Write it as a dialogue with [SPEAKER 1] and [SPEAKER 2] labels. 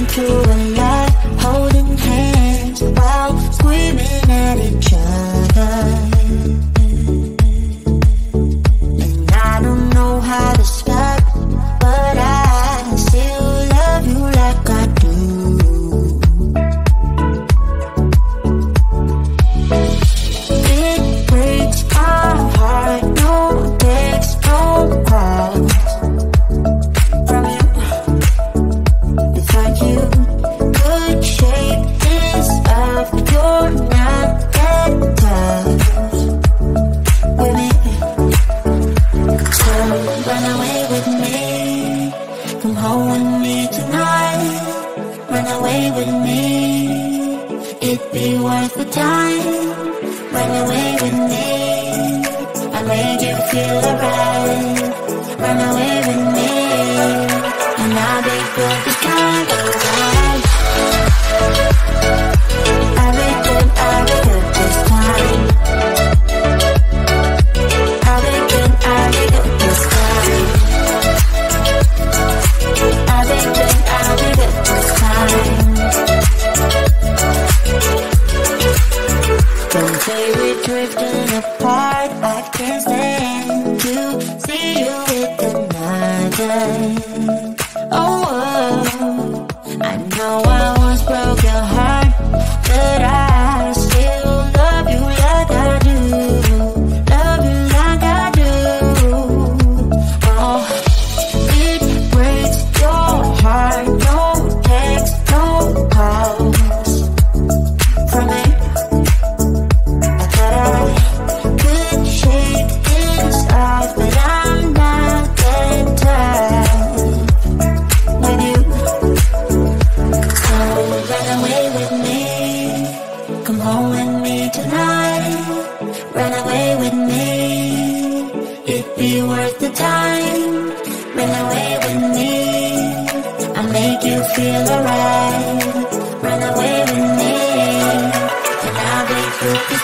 [SPEAKER 1] into a lot, holding hands while screaming at each other. And I don't know how to stop, but I still love you like I do. It breaks my heart, no text, no calls from you. Without you, good shape is up, you're not that tough with me. So run away with me, come home with me tonight. Run away with me, it'd be worth the time. Run away with me, I made you feel alright. Run away with me, and I'll be good this time around. I'll be good this time. I'll be good this time. I'll be good this time. Don't say we're drifting apart, I can't stand to see you with another. Oh, I know I once broke your heart, but I still love you like I do. Love you like I do. Oh, it breaks your heart, no text, no calls from me. I thought I could shake this off, but I'm not that tough with you. So run away with me, come home with me tonight. Run away with me, it'd be worth the time. Run away with me, I'll make you feel alright. Run away with me, and I'll be good this